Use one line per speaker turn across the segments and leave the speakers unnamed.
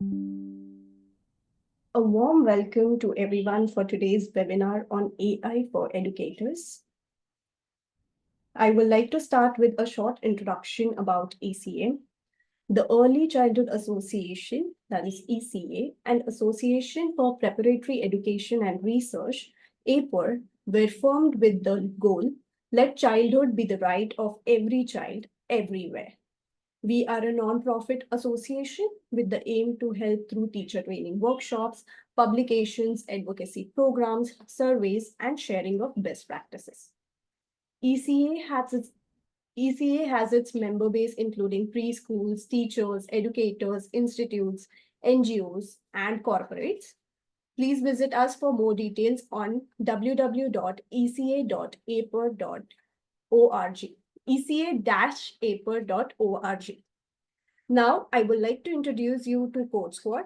A warm welcome to everyone for today's webinar on AI for educators. I would like to start with a short introduction about ECA. The Early Childhood Association, that is ECA, and Association for Preparatory Education and Research, APER, were formed with the goal, let childhood be the right of every child everywhere. We are a non-profit association with the aim to help through teacher training workshops, publications, advocacy programs, surveys, and sharing of best practices. ECA has its ECA has its member base including preschools, teachers, educators, institutes, NGOs, and corporates. Please visit us for more details on www.eca.aper.org, eca-aper.org. Now, I would like to introduce you to Code Squad.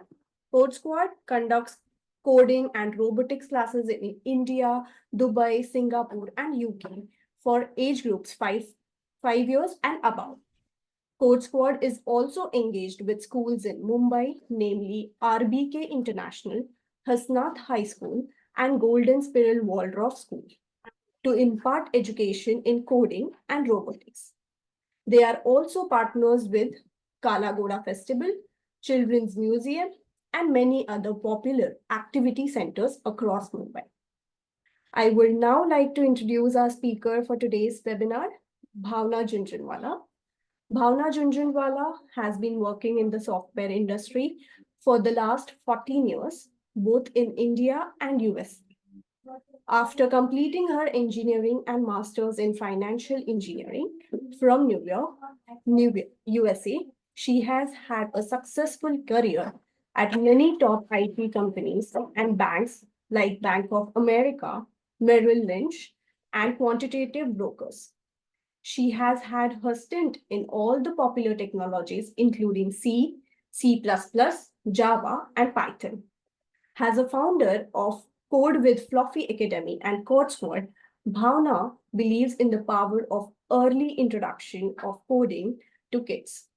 Code Squad conducts coding and robotics classes in India, Dubai, Singapore, and UK for age groups 5 years and above. Code Squad is also engaged with schools in Mumbai, namely RBK International, Hasnath High School, and Golden Spiral Waldorf School, to impart education in coding and robotics. They are also partners with Kala Ghoda Festival, Children's Museum, and many other popular activity centers across Mumbai. I would now like to introduce our speaker for today's webinar, Bhavna Junjunwala. Bhavna Junjunwala has been working in the software industry for the last 14 years, both in India and US. After completing her engineering and master's in financial engineering from New York, USA, she has had a successful career at many top IT companies and banks like Bank of America, Merrill Lynch, and quantitative brokers. She has had her stint in all the popular technologies, including C, C++, Java, and Python. As a founder of Code with Fluffy Academy and CodeSword, Bhavna believes in the power of early introduction of coding to kids.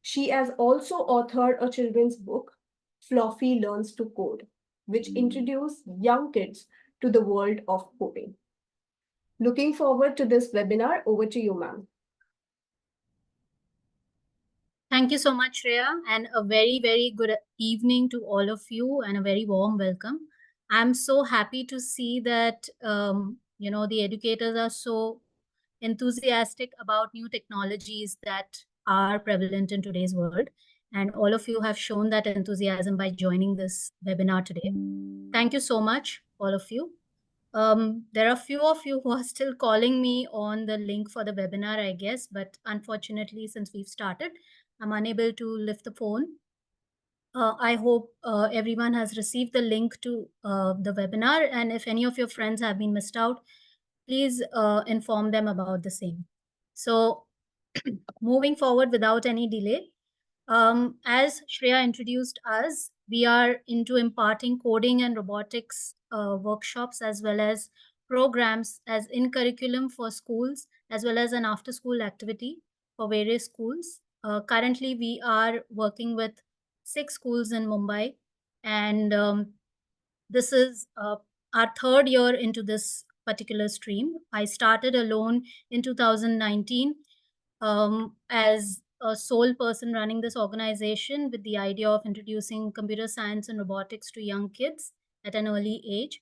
She has also authored a children's book, Fluffy Learns to Code, which introduces young kids to the world of coding. Looking forward to this webinar. Over to you, ma'am.
Thank you so much, Shreya, and a very, very good evening to all of you and a very warm welcome. I'm so happy to see that, the educators are so enthusiastic about new technologies that are prevalent in today's world. And all of you have shown that enthusiasm by joining this webinar today. Thank you so much, all of you. There are a few of you who are still calling me on the link for the webinar, I guess, but unfortunately, since we've started, I'm unable to lift the phone. I hope everyone has received the link to the webinar, and if any of your friends have been missed out, please inform them about the same. So moving forward without any delay, as Shreya introduced us, we are into imparting coding and robotics workshops as well as programs as in curriculum for schools, as well as an after school activity for various schools. Currently, we are working with 6 schools in Mumbai, and this is our third year into this particular stream. I started alone in 2019 as a sole person running this organization with the idea of introducing computer science and robotics to young kids at an early age.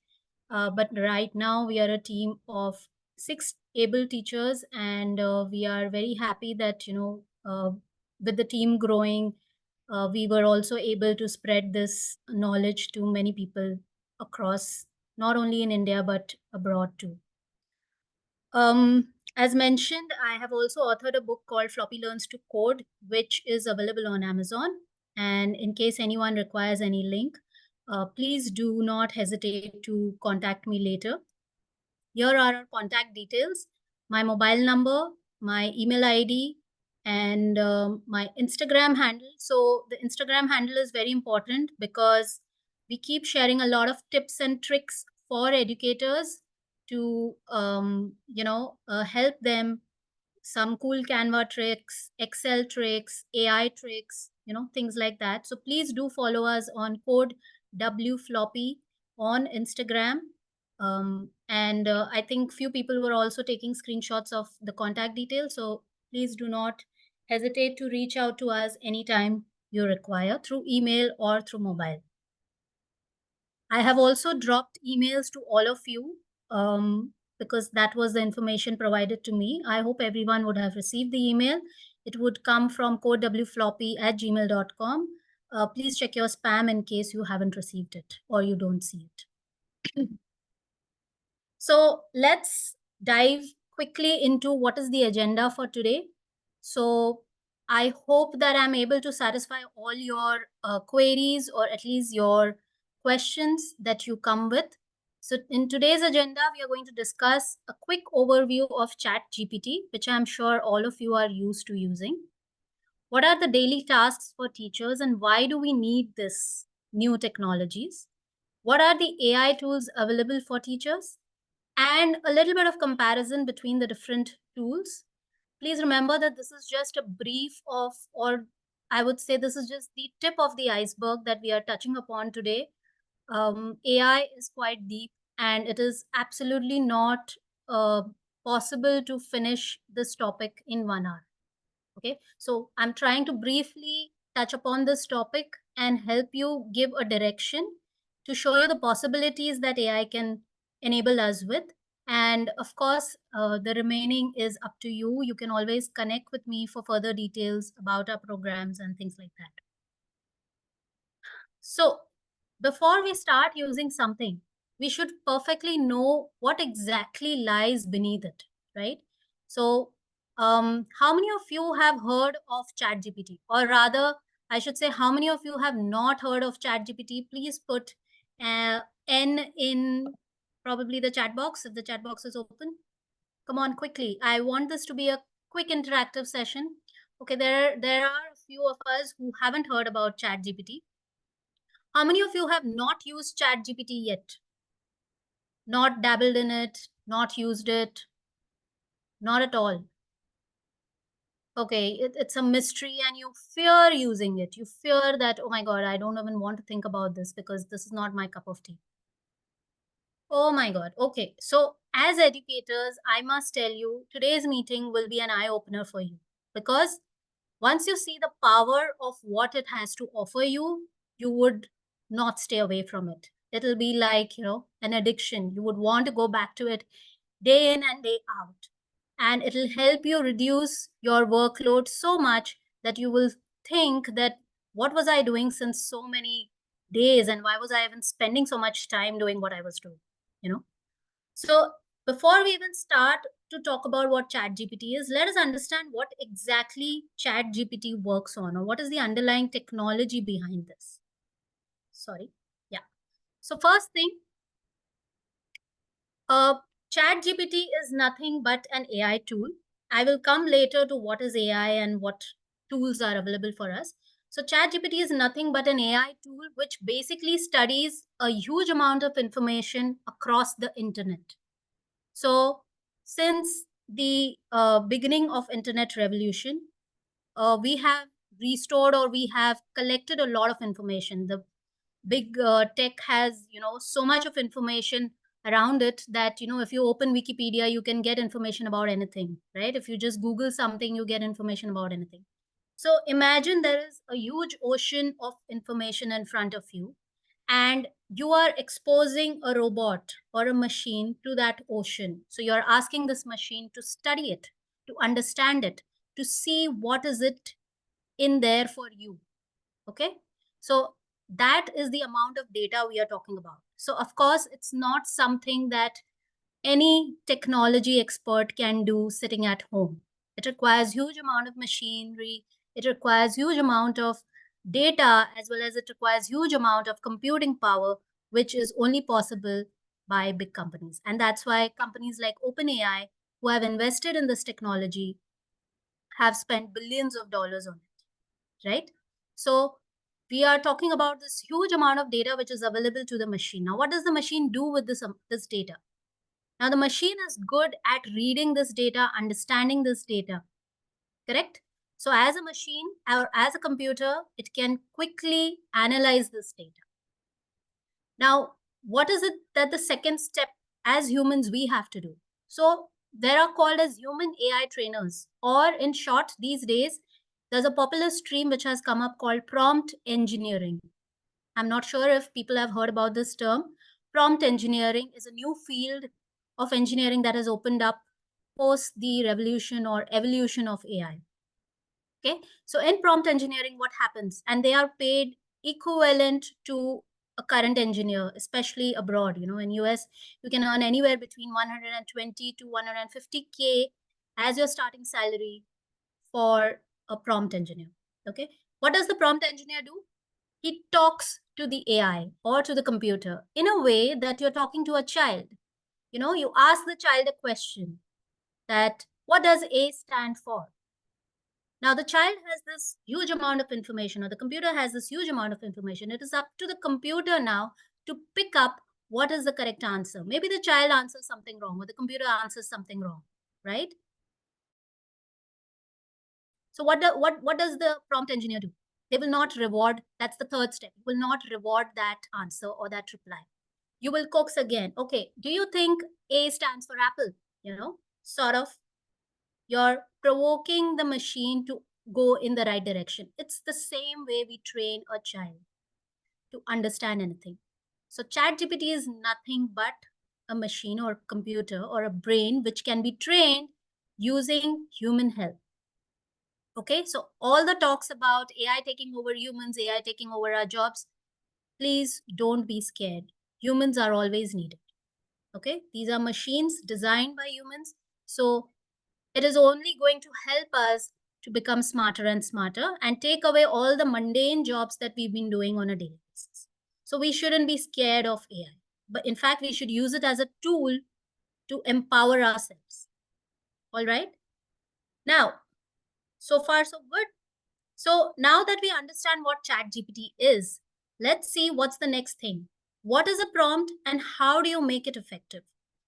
But right now, we are a team of 6 able teachers, and we are very happy that, with the team growing, we were also able to spread this knowledge to many people across, not only in India, but abroad too. As mentioned, I have also authored a book called Floppy Learns to Code, which is available on Amazon. And in case anyone requires any link, please do not hesitate to contact me later. Here are our contact details, my mobile number, my email ID, and my Instagram handle. So the Instagram handle is very important because we keep sharing a lot of tips and tricks for educators to help them some cool Canva tricks, Excel tricks, AI tricks, things like that. So please do follow us on code WFloppy on Instagram. And I think few people were also taking screenshots of the contact details. So please do not hesitate to reach out to us anytime you require through email or through mobile. I have also dropped emails to all of you because that was the information provided to me. I hope everyone would have received the email. It would come from codewfloppy@gmail.com. Please check your spam in case you haven't received it or you don't see it. So let's dive quickly into what is the agenda for today. So I hope that I'm able to satisfy all your queries, or at least your questions that you come with. So in today's agenda, we are going to discuss a quick overview of ChatGPT, which I'm sure all of you are used to using. What are the daily tasks for teachers and why do we need this new technologies? What are the AI tools available for teachers? And a little bit of comparison between the different tools. Please remember that this is just a brief of, or I would say this is just the tip of the iceberg that we are touching upon today. AI is quite deep and it is absolutely not possible to finish this topic in 1 hour. Okay, so I'm trying to briefly touch upon this topic and help you give a direction to show you the possibilities that AI can enable us with. And of course, the remaining is up to you. You can always connect with me for further details about our programs and things like that. So before we start using something, we should perfectly know what exactly lies beneath it, right? So how many of you have heard of ChatGPT? Or rather, I should say, how many of you have not heard of ChatGPT? Please put N in probably the chat box, if the chat box is open. Come on, quickly. I want this to be a quick interactive session. Okay, there are a few of us who haven't heard about ChatGPT. How many of you have not used ChatGPT yet? Not dabbled in it, not used it, not at all. Okay, it's a mystery and you fear using it. You fear that, oh my God, I don't even want to think about this because this is not my cup of tea. Oh my God. Okay, so as educators, I must tell you, today's meeting will be an eye-opener for you because once you see the power of what it has to offer you, you would not stay away from it. It'll be like, an addiction. You would want to go back to it day in and day out. And it'll help you reduce your workload so much that you will think that what was I doing since so many days and why was I even spending so much time doing what I was doing, So before we even start to talk about what ChatGPT is, let us understand what exactly ChatGPT works on, or what is the underlying technology behind this. Sorry. Yeah. So first thing, ChatGPT is nothing but an AI tool. I will come later to what is AI and what tools are available for us. So ChatGPT is nothing but an AI tool which basically studies a huge amount of information across the internet. So since the beginning of internet revolution, we have restored or we have collected a lot of information. The big tech has, so much of information around it that, if you open Wikipedia, you can get information about anything, right? If you just Google something, you get information about anything. So imagine there is a huge ocean of information in front of you and you are exposing a robot or a machine to that ocean. So you're asking this machine to study it, to understand it, to see what is it in there for you. Okay. So that is the amount of data we are talking about. So of course, it's not something that any technology expert can do sitting at home. It requires huge amount of machinery. It requires huge amount of data, as well as it requires huge amount of computing power, which is only possible by big companies. And that's why companies like OpenAI, who have invested in this technology, have spent billions of dollars on it, right? So we are talking about this huge amount of data which is available to the machine. Now, what does the machine do with this data? Now, the machine is good at reading this data, understanding this data, correct? So as a machine or as a computer, it can quickly analyze this data. Now, what is it that the second step as humans we have to do? So there are called as human AI trainers, or in short, these days, there's a popular stream which has come up called prompt engineering. I'm not sure if people have heard about this term. Prompt engineering is a new field of engineering that has opened up post the revolution or evolution of AI. Okay, so in prompt engineering, what happens? And they are paid equivalent to a current engineer, especially abroad. You know, in US, you can earn anywhere between 120 to 150K as your starting salary for a prompt engineer. Okay, what does the prompt engineer do? He talks to the AI or to the computer in a way that you're talking to a child. You know, you ask the child a question that, what does A stand for? Now, the child has this huge amount of information, or the computer has this huge amount of information. It is up to the computer now to pick up what is the correct answer. Maybe the child answers something wrong, or the computer answers something wrong, right? So what does the prompt engineer do? They will not reward. That's the third step. Will not reward that answer or that reply. You will coax again. Okay, do you think A stands for apple? You know, sort of. You're provoking the machine to go in the right direction. It's the same way we train a child to understand anything. So ChatGPT is nothing but a machine or computer or a brain which can be trained using human help. Okay, so all the talks about AI taking over humans, AI taking over our jobs, please don't be scared. Humans are always needed. Okay, these are machines designed by humans. So it is only going to help us to become smarter and smarter and take away all the mundane jobs that we've been doing on a daily basis. So we shouldn't be scared of AI, but in fact, we should use it as a tool to empower ourselves. All right. Now, so far, so good. So now that we understand what ChatGPT is, let's see what's the next thing. What is a prompt and how do you make it effective?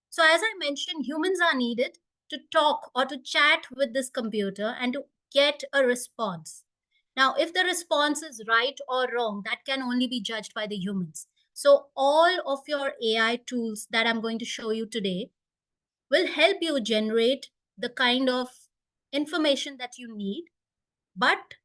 So as I mentioned, humans are needed to talk or to chat with this computer and to get a response. Now, if the response is right or wrong, that can only be judged by the humans. So all of your AI tools that I'm going to show you today will help you generate the kind of information that you need, but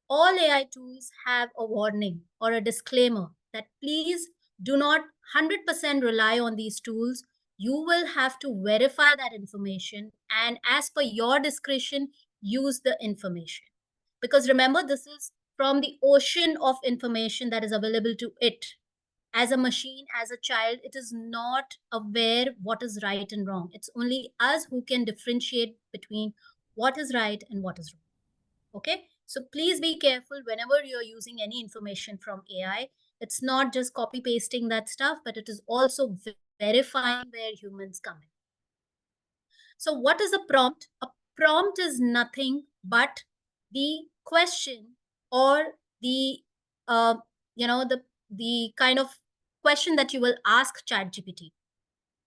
all AI tools have a warning or a disclaimer that please do not 100% rely on these tools. You will have to verify that information and, as per your discretion, use the information. Because remember, this is from the ocean of information that is available to it. As a machine, as a child, it is not aware what is right and wrong. It's only us who can differentiate between what is right and what is wrong. Okay, so please be careful whenever you're using any information from AI. It's not just copy pasting that stuff, but it is also verifying where humans come in. So what is a prompt? A prompt is nothing but the question or the the kind of question that you will ask ChatGPT.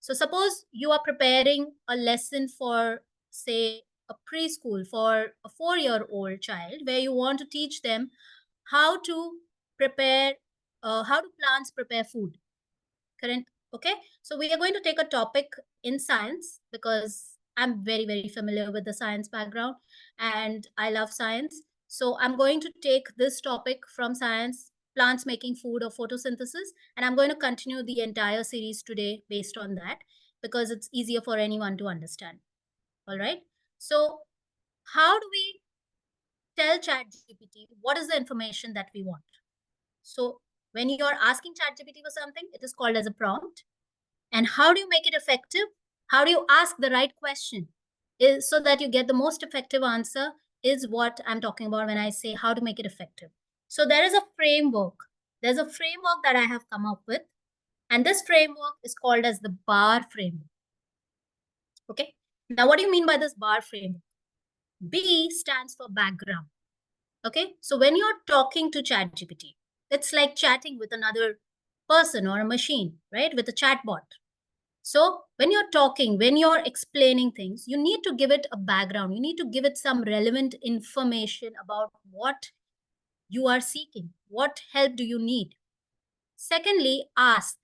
So suppose you are preparing a lesson for, say, a preschool for a 4-year-old child, where you want to teach them how to prepare, how do plants prepare food. Correct? Okay. So we are going to take a topic in science because I'm very, very familiar with the science background and I love science. So I'm going to take this topic from science, plants making food or photosynthesis, and I'm going to continue the entire series today based on that because it's easier for anyone to understand. All right. So how do we tell ChatGPT what is the information that we want? So when you're asking ChatGPT for something, it is called as a prompt. And how do you make it effective? How do you ask the right question so that you get the most effective answer is what I'm talking about when I say how to make it effective. So there is a framework. There's a framework that I have come up with. And this framework is called as the BAR framework. Okay. Now, what do you mean by this BAR framework? B stands for background. Okay. So when you're talking to ChatGPT, it's like chatting with another person or a machine, right? With a chatbot. So when you're talking, when you're explaining things, you need to give it a background. You need to give it some relevant information about what you are seeking. What help do you need? Secondly, ask.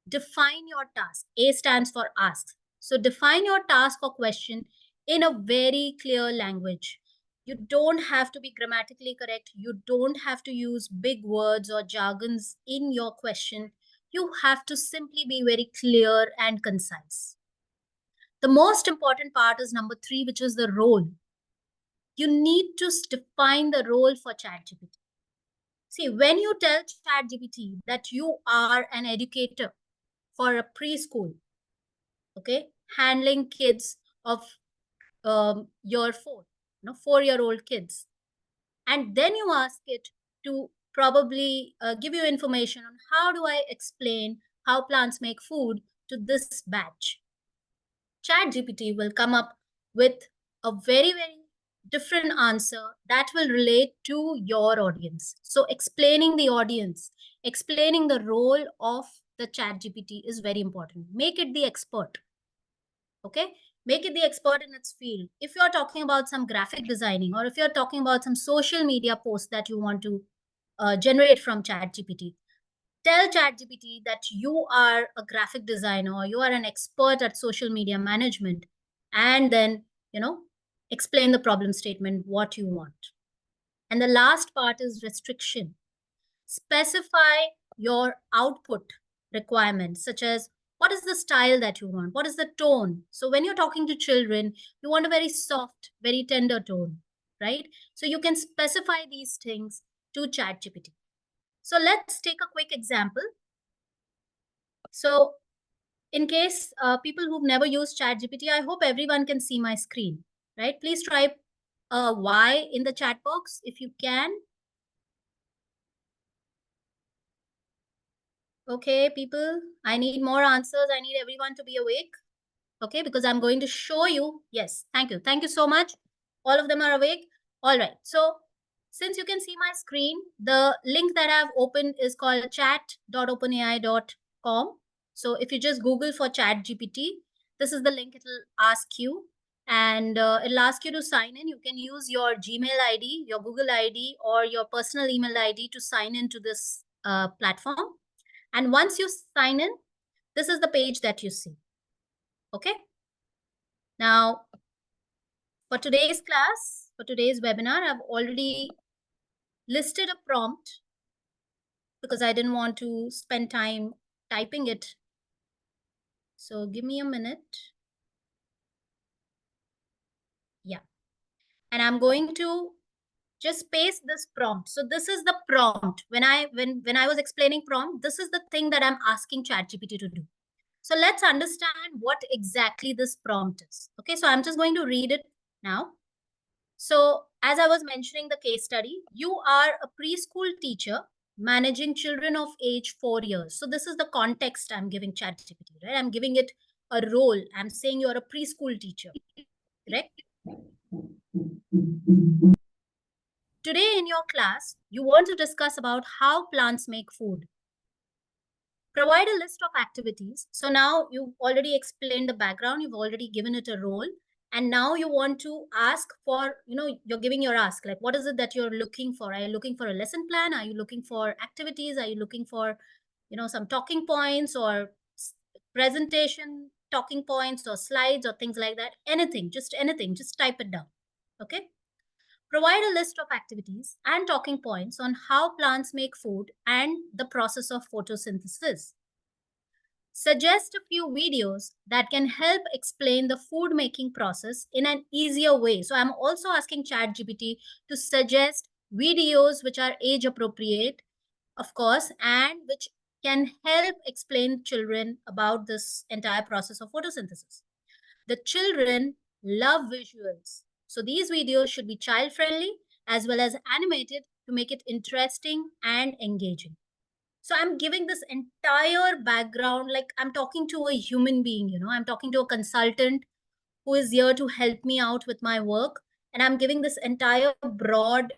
Define your task. A stands for ask. So define your task or question in a very clear language. You don't have to be grammatically correct. You don't have to use big words or jargons in your question. You have to simply be very clear and concise. The most important part is number 3, which is the role. You need to define the role for ChatGPT. See, when you tell ChatGPT that you are an educator for a preschool, okay, handling kids of your 4-year-old kids, and then you ask it to probably give you information on how do I explain how plants make food to this batch. ChatGPT will come up with a very, very different answer that will relate to your audience. So explaining the audience, explaining the role of the ChatGPT is very important. Make it the expert. Okay, make it the expert in its field. If you're talking about some graphic designing, or if you're talking about some social media post that you want to generate from ChatGPT, tell ChatGPT that you are a graphic designer or you are an expert at social media management, and then explain the problem statement, what you want. And the last part is restriction. Specify your output requirements, such as what is the style that you want? What is the tone? So when you're talking to children, you want a very soft, very tender tone, right? So you can specify these things to ChatGPT. So let's take a quick example. So in case people who've never used ChatGPT, I hope everyone can see my screen, right? Please type Y in the chat box if you can. Okay, people, I need more answers. I need everyone to be awake. Okay, because I'm going to show you. Yes, thank you. Thank you so much. All of them are awake. All right. So since you can see my screen, the link that I've opened is called chat.openai.com. So if you just Google for ChatGPT, this is the link it will ask you. And it'll ask you to sign in. You can use your Gmail ID, your Google ID, or your personal email ID to sign into this platform. And once you sign in, this is the page that you see. Okay. Now, for today's class, for today's webinar, I've already listed a prompt because I didn't want to spend time typing it. So give me a minute. Yeah. And I'm going to just paste this prompt. So this is the prompt. When I was explaining prompt, this is the thing that I'm asking ChatGPT to do. So let's understand what exactly this prompt is. Okay, so I'm just going to read it now. So as I was mentioning the case study, you are a preschool teacher managing children of age 4 years. So this is the context I'm giving ChatGPT, right? I'm giving it a role. I'm saying you're a preschool teacher, correct? Today in your class, you want to discuss about how plants make food. Provide a list of activities. So now you've already explained the background, you've already given it a role, and now you want to ask for, you're giving your ask, like what is it that you're looking for? Are you looking for a lesson plan? Are you looking for activities? Are you looking for, some talking points or presentation talking points or slides or things like that? Anything, just type it down. Okay. Provide a list of activities and talking points on how plants make food and the process of photosynthesis. Suggest a few videos that can help explain the food making process in an easier way. So I'm also asking ChatGPT to suggest videos which are age appropriate, of course, and which can help explain children about this entire process of photosynthesis. The children love visuals. So these videos should be child friendly as well as animated to make it interesting and engaging. So I'm giving this entire background, like I'm talking to a human being, I'm talking to a consultant who is here to help me out with my work. And I'm giving this entire broad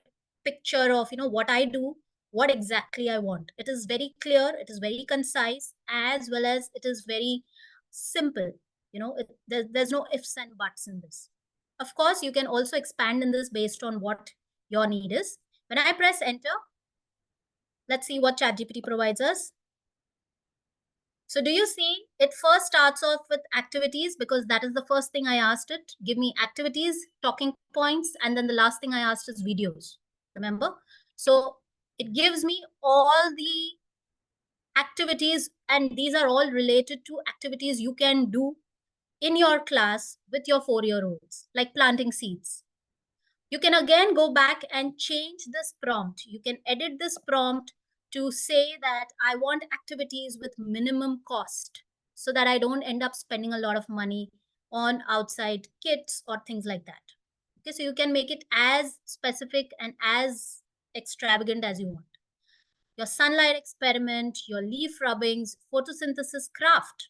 picture of, what I do, what exactly I want. It is very clear, it is very concise, as well as it is very simple. There's no ifs and buts in this. Of course, you can also expand in this based on what your need is. When I press enter, let's see what ChatGPT provides us. So do you see it first starts off with activities, because that is the first thing I asked it. Give me activities, talking points, and then the last thing I asked is videos. Remember? So it gives me all the activities, and these are all related to activities you can do in your class with your 4-year-olds, like planting seeds. You can again go back and change this prompt. You can edit this prompt to say that I want activities with minimum cost, so that I don't end up spending a lot of money on outside kits or things like that. Okay, so you can make it as specific and as extravagant as you want. Your sunlight experiment, your leaf rubbings, photosynthesis craft,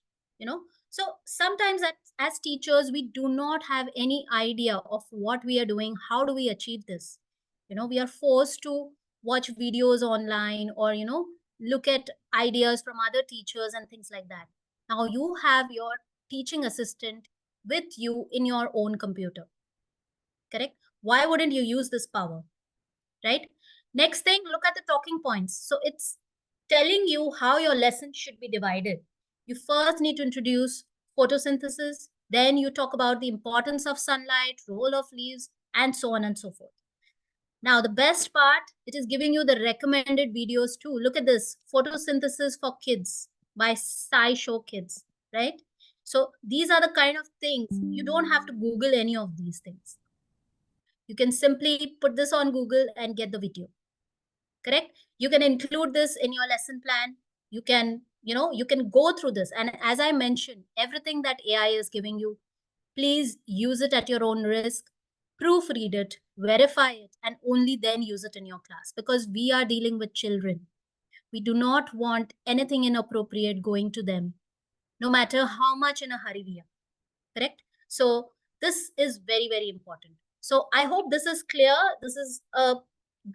So sometimes as teachers, we do not have any idea of what we are doing. How do we achieve this? We are forced to watch videos online, or, look at ideas from other teachers and things like that. Now you have your teaching assistant with you in your own computer. Correct? Why wouldn't you use this power? Right? Next thing, look at the talking points. So it's telling you how your lesson should be divided. You first need to introduce photosynthesis, then you talk about the importance of sunlight, role of leaves, and so on and so forth. Now, the best part, it is giving you the recommended videos too. Look at this, photosynthesis for kids by SciShow Kids, right? So these are the kind of things, you don't have to Google any of these things. You can simply put this on Google and get the video. Correct? You can include this in your lesson plan. You can go through this. And as I mentioned, everything that AI is giving you, please use it at your own risk, proofread it, verify it, and only then use it in your class, because we are dealing with children. We do not want anything inappropriate going to them, no matter how much in a hurry we are. Correct? So this is very, very important. So I hope this is clear. This is a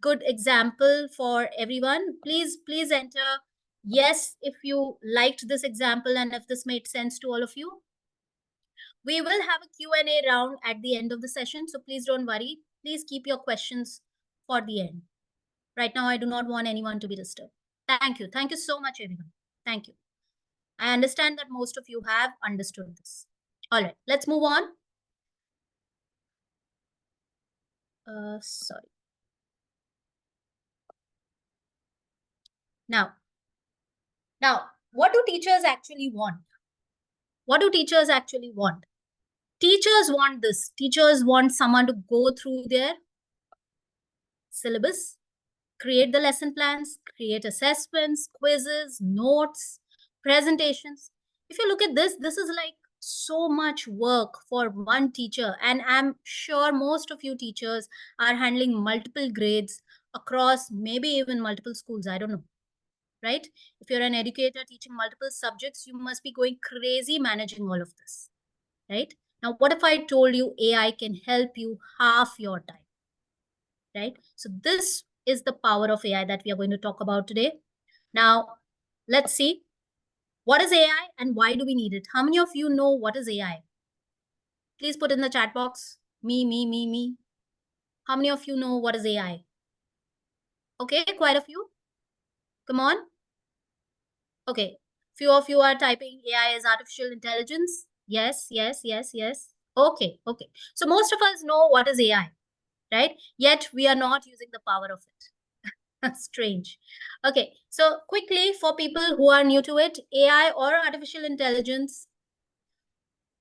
good example for everyone. Please enter yes if you liked this example and if this made sense to all of you. We will have a Q&A round at the end of the session, so please don't worry. Please keep your questions for the end. Right now, I do not want anyone to be disturbed. Thank you. Thank you so much, everyone. Thank you. I understand that most of you have understood this. All right, let's move on. Sorry. Now, what do teachers actually want? What do teachers actually want? Teachers want this. Teachers want someone to go through their syllabus, create the lesson plans, create assessments, quizzes, notes, presentations. If you look at this, this is like so much work for one teacher. And I'm sure most of you teachers are handling multiple grades across maybe even multiple schools. I don't know. Right? If you're an educator teaching multiple subjects, you must be going crazy managing all of this. Right? Now, what if I told you AI can help you half your time? Right? So this is the power of AI that we are going to talk about today. Now, let's see. What is AI and why do we need it? How many of you know what is AI? Please put in the chat box. Me. How many of you know what is AI? Okay, quite a few. Come on. Okay, few of you are typing AI is artificial intelligence. Yes. Okay. So most of us know what is AI, right? Yet we are not using the power of it. Strange. Okay, so quickly for people who are new to it, AI or artificial intelligence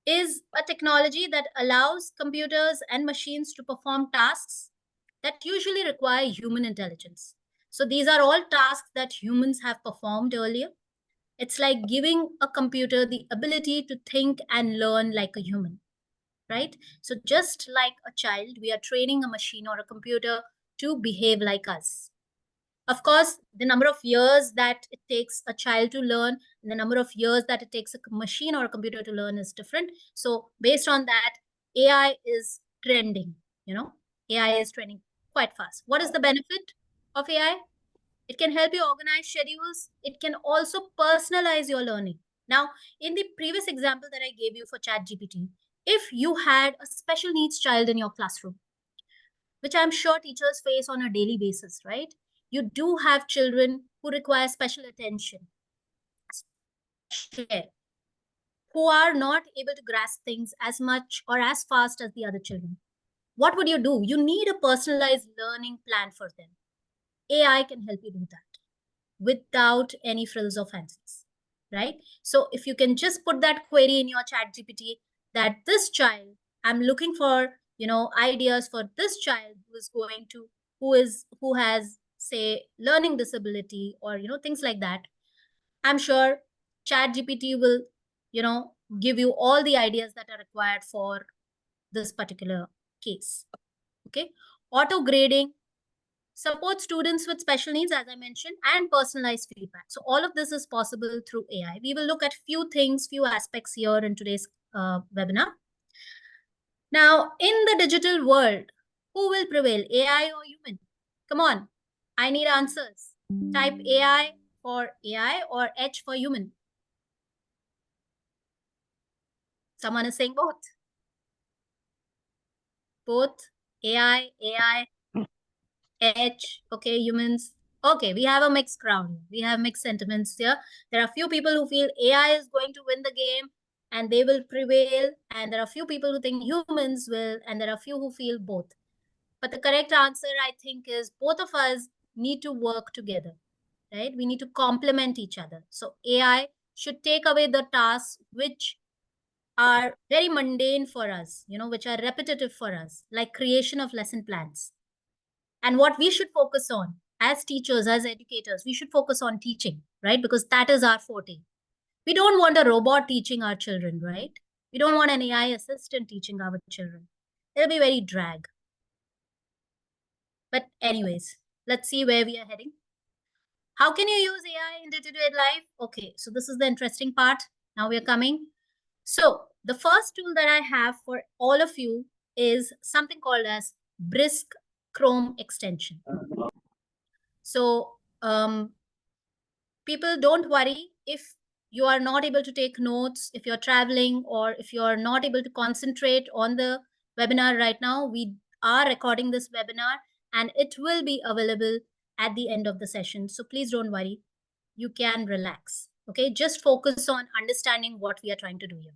is a technology that allows computers and machines to perform tasks that usually require human intelligence. So these are all tasks that humans have performed earlier. It's like giving a computer the ability to think and learn like a human, right? So just like a child, we are training a machine or a computer to behave like us. Of course, the number of years that it takes a child to learn and the number of years that it takes a machine or a computer to learn is different. So based on that, AI is trending, AI is trending quite fast. What is the benefit of AI? It can help you organize schedules. It can also personalize your learning. Now, in the previous example that I gave you for ChatGPT, if you had a special needs child in your classroom, which I'm sure teachers face on a daily basis, right? You do have children who require special attention, who are not able to grasp things as much or as fast as the other children. What would you do? You need a personalized learning plan for them. AI can help you do that without any frills or fancies, right? So if you can just put that query in your ChatGPT that this child, I'm looking for, ideas for this child who has, say, learning disability or, things like that. I'm sure ChatGPT will, give you all the ideas that are required for this particular case. Okay. Auto grading support students with special needs, as I mentioned, and personalized feedback. So all of this is possible through AI. We will look at few aspects here in today's webinar. Now, in the digital world, who will prevail, AI or human? Come on, I need answers. Type AI for AI or H for human. Someone is saying both. Both AI, H, okay, humans. Okay, we have a mixed crowd. We have mixed sentiments here. There are few people who feel AI is going to win the game and they will prevail. And there are few people who think humans will, and there are few who feel both. But the correct answer, I think, is both of us need to work together, right? We need to complement each other. So AI should take away the tasks which are very mundane for us, which are repetitive for us, like creation of lesson plans. And what we should focus on as teachers, as educators, we should focus on teaching, right? Because that is our forte. We don't want a robot teaching our children, right? We don't want an AI assistant teaching our children. It'll be very drag. But anyways, let's see where we are heading. How can you use AI in day-to-day life? Okay, so this is the interesting part. Now we are coming. So the first tool that I have for all of you is something called as Brisk Chrome extension. So people, don't worry if you are not able to take notes, if you're traveling, or if you're not able to concentrate on the webinar right now. We are recording this webinar and it will be available at the end of the session. So please don't worry. You can relax. Okay, just focus on understanding what we are trying to do here.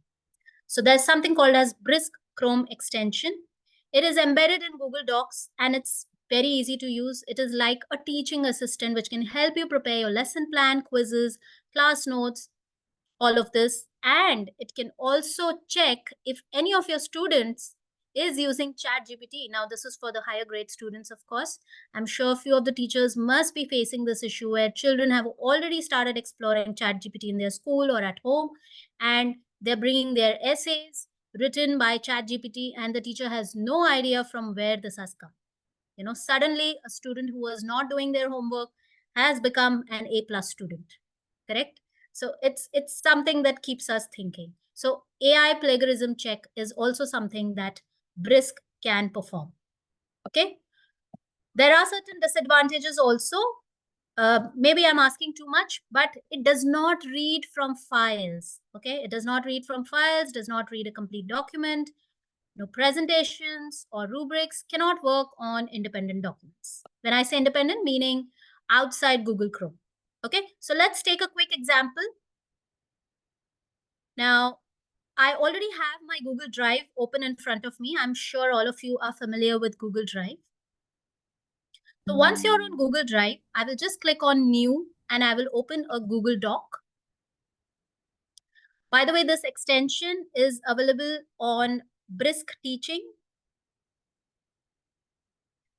So there's something called as Brisk Chrome extension. It is embedded in Google Docs and it's very easy to use. It is like a teaching assistant which can help you prepare your lesson plan, quizzes, class notes, all of this. And it can also check if any of your students is using ChatGPT. Now, this is for the higher grade students, of course. I'm sure a few of the teachers must be facing this issue where children have already started exploring ChatGPT in their school or at home, and they're bringing their essays written by ChatGPT, and the teacher has no idea from where this has come. Suddenly a student who was not doing their homework has become an A+ student, correct? So it's something that keeps us thinking. So AI plagiarism check is also something that Brisk can perform. Okay. There are certain disadvantages also. Maybe I'm asking too much, but it does not read from files. Okay. It does not read from files, does not read a complete document. No, presentations or rubrics cannot work on independent documents. When I say independent, meaning outside Google Chrome. Okay, so let's take a quick example. Now, I already have my Google Drive open in front of me. I'm sure all of you are familiar with Google Drive. So once you're on Google Drive, I will just click on New and I will open a Google Doc. By the way, this extension is available on Brisk Teaching.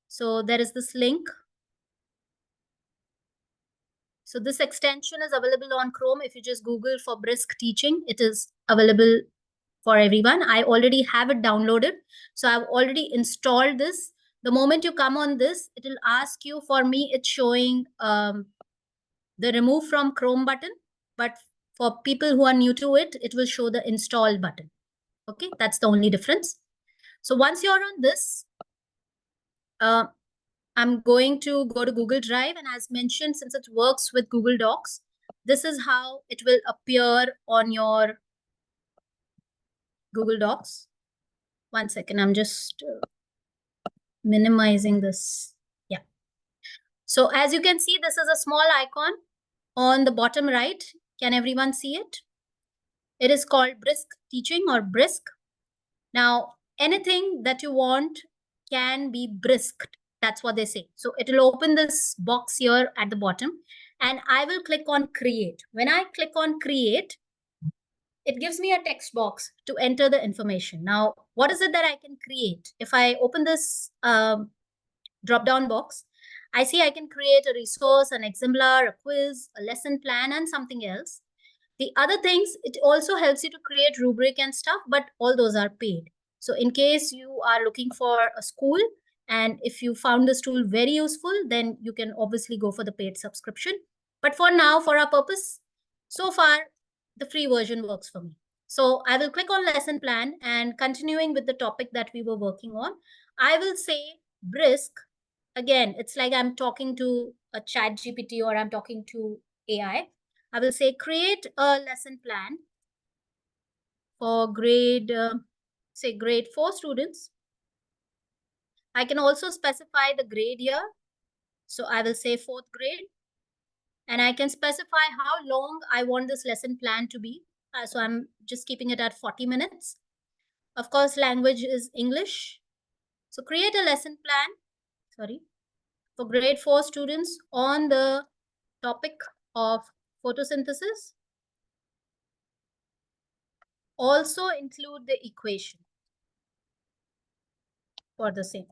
So there is this link. So this extension is available on Chrome. If you just Google for Brisk Teaching, it is available for everyone. I already have it downloaded. So I've already installed this. The moment you come on this, it will ask you. For me, it's showing the remove from Chrome button. But for people who are new to it, it will show the install button. Okay, that's the only difference. So once you're on this, I'm going to go to Google Drive, and as mentioned, since it works with Google Docs, this is how it will appear on your Google Docs. One second, I'm just minimizing this. Yeah. So as you can see, this is a small icon on the bottom right. Can everyone see it? It is called Brisk Teaching or Brisk. Now, anything that you want can be brisked. That's what they say. So it will open this box here at the bottom and I will click on create. When I click on create, it gives me a text box to enter the information. Now, what is it that I can create? If I open this drop-down box, I see I can create a resource, an exemplar, a quiz, a lesson plan, and something else. The other things, it also helps you to create rubric and stuff, but all those are paid. So in case you are looking for a school, and if you found this tool very useful, then you can obviously go for the paid subscription. But for now, for our purpose, so far, the free version works for me. So I will click on lesson plan, and continuing with the topic that we were working on, I will say brisk. Again, it's like I'm talking to a chat GPT or I'm talking to AI. I will say create a lesson plan for grade, say grade 4 students. I can also specify the grade here. So I will say 4th grade. And I can specify how long I want this lesson plan to be. So I'm just keeping it at 40 minutes. Of course, language is English. So create a lesson plan, for grade 4 students on the topic of photosynthesis. Also include the equation for the same.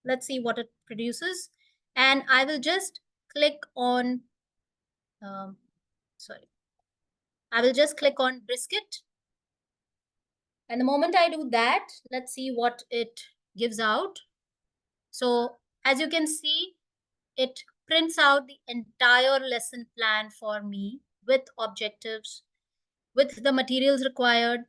Let's see what it produces. And I will just click on, I will just click on Brisket. And the moment I do that, let's see what it gives out. So as you can see, it prints out the entire lesson plan for me with objectives, with the materials required.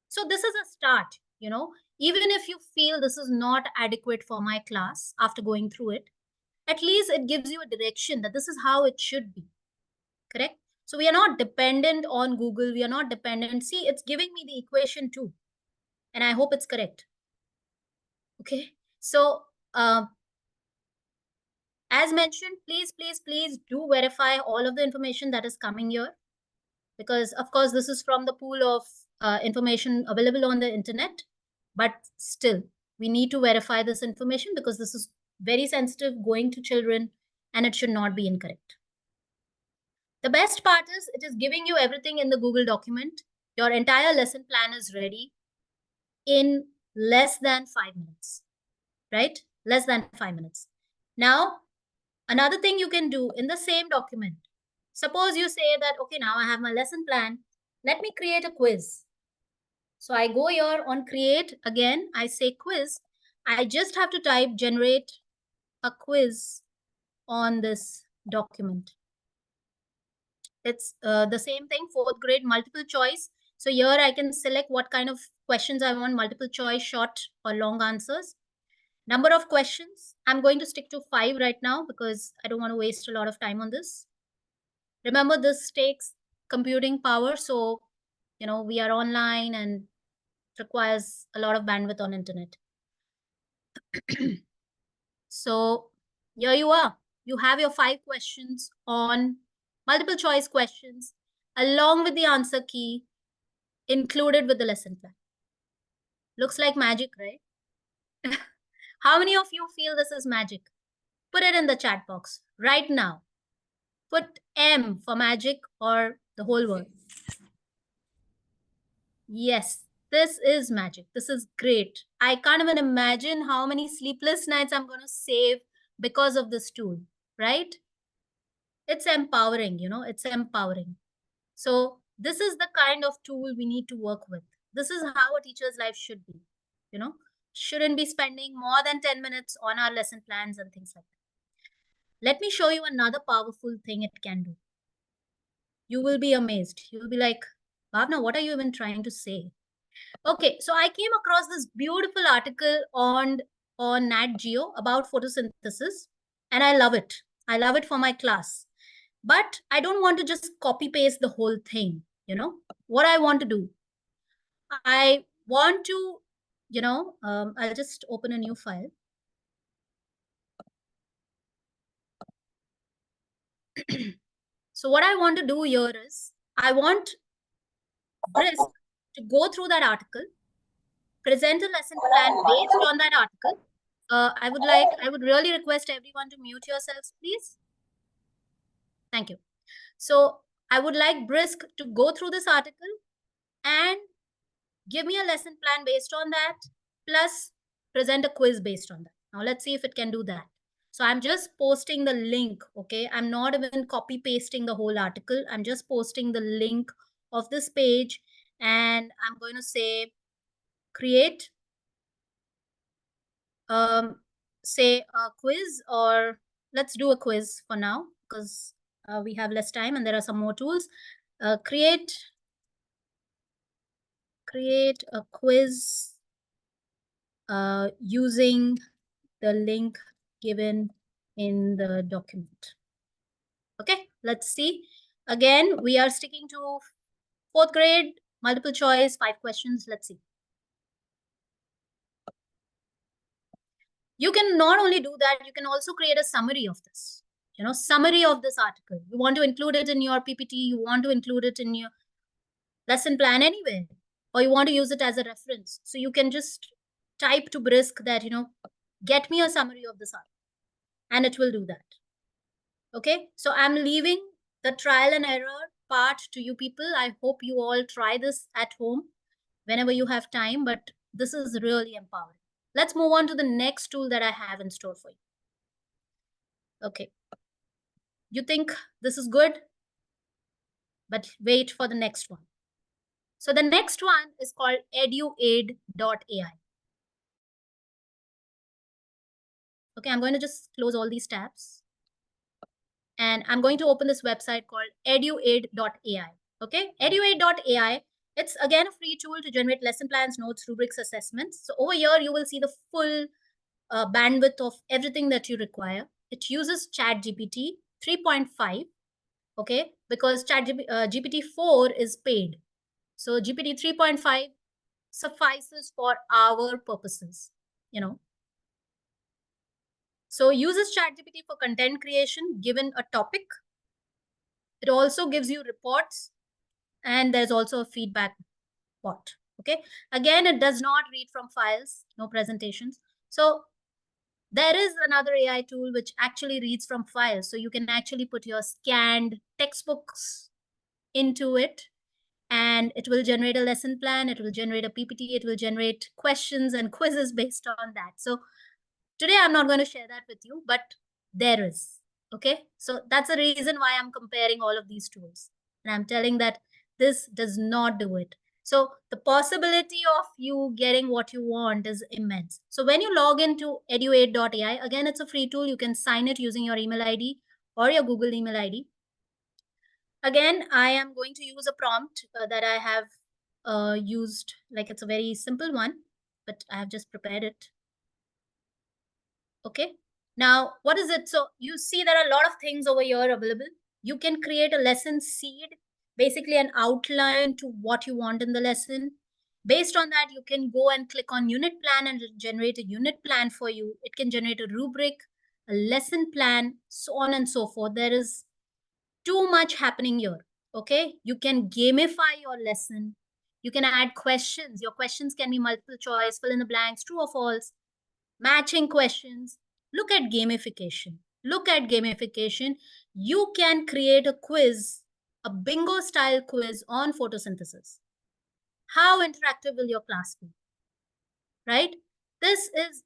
So this is a start, even if you feel this is not adequate for my class after going through it, at least it gives you a direction that this is how it should be, correct? So we are not dependent on Google. We are not dependent. See, it's giving me the equation too, and I hope it's correct. Okay. So as mentioned, please do verify all of the information that is coming here, because of course this is from the pool of information available on the internet, but still we need to verify this information because this is very sensitive, going to children, and it should not be incorrect. The best part is it is giving you everything in the Google document. Your entire lesson plan is ready in less than 5 minutes, right? Less than 5 minutes. Now, another thing you can do in the same document, suppose you say that, okay, now I have my lesson plan. Let me create a quiz. So I go here on create. Again, I say quiz. I just have to type generate a quiz on this document. It's the same thing, 4th grade, multiple choice. So here I can select what kind of questions I want, multiple choice, short or long answers. Number of questions, I'm going to stick to 5 right now because I don't want to waste a lot of time on this. Remember, this takes computing power. So, we are online and requires a lot of bandwidth on internet. So here you are. You have your 5 questions on multiple choice questions along with the answer key included with the lesson plan. Looks like magic, right? How many of you feel this is magic? Put it in the chat box right now. Put M for magic or the whole word. Yes, this is magic. This is great. I can't even imagine how many sleepless nights I'm going to save because of this tool, right? It's empowering, it's empowering. So this is the kind of tool we need to work with. This is how a teacher's life should be, shouldn't be spending more than 10 minutes on our lesson plans and things like that. Let me show you another powerful thing it can do. You will be amazed. You'll be like, Bhavna, what are you even trying to say? Okay, so I came across this beautiful article on Nat Geo about photosynthesis, and I love it. I love it for my class. but I don't want to just copy paste the whole thing. What I want to do, I want to, I'll just open a new file. So what I want to do here is, I want Brisk to go through that article, present a lesson plan based on that article. I would really request everyone to mute yourselves, please. Thank you. So I would like Brisk to go through this article and give me a lesson plan based on that, plus present a quiz based on that. Now let's see if it can do that. So I'm just posting the link, okay? I'm not even copy pasting the whole article. I'm just posting the link of this page, and I'm going to say create, say a quiz, or let's do a quiz for now because we have less time and there are some more tools. Create a quiz using the link given in the document. Okay, let's see. Again, we are sticking to 4th grade, multiple choice, 5 questions. Let's see. You can not only do that, you can also create a summary of this. Summary of this article. You want to include it in your PPT, you want to include it in your lesson plan anywhere, or you want to use it as a reference. So you can just type to Brisk that, get me a summary of this article, and it will do that. Okay, so I'm leaving the trial and error part to you people. I hope you all try this at home whenever you have time, but this is really empowering. Let's move on to the next tool that I have in store for you. Okay, you think this is good, but wait for the next one. So the next one is called eduaid.ai. Okay, I'm going to just close all these tabs, and I'm going to open this website called eduaid.ai. Okay, eduaid.ai. It's again a free tool to generate lesson plans, notes, rubrics, assessments. So over here, you will see the full bandwidth of everything that you require. It uses ChatGPT 3.5, okay, because GPT 4 is paid. So GPT 3.5 suffices for our purposes, So uses ChatGPT for content creation given a topic. It also gives you reports, and there's also a feedback bot. Okay. Again, it does not read from files, no presentations. So there is another AI tool which actually reads from files. So you can actually put your scanned textbooks into it, and it will generate a lesson plan. It will generate a PPT. It will generate questions and quizzes based on that. So today I'm not going to share that with you, but there is. Okay. So that's the reason why I'm comparing all of these tools. And I'm telling that this does not do it. So the possibility of you getting what you want is immense. So when you log into eduaid.ai, again, it's a free tool. You can sign it using your email ID or your Google email ID. Again, I am going to use a prompt that I have used, like it's a very simple one, but I have just prepared it. Okay. Now, what is it? So you see there are a lot of things over here available. You can create a lesson seed, basically an outline to what you want in the lesson. Based on that, you can go and click on unit plan and generate a unit plan for you. It can generate a rubric, a lesson plan, so on and so forth. There is too much happening here. Okay. You can gamify your lesson. You can add questions. Your questions can be multiple choice, fill in the blanks, true or false, matching questions. Look at gamification. Look at gamification. You can create a quiz, a bingo style quiz on photosynthesis. How interactive will your class be? Right? This is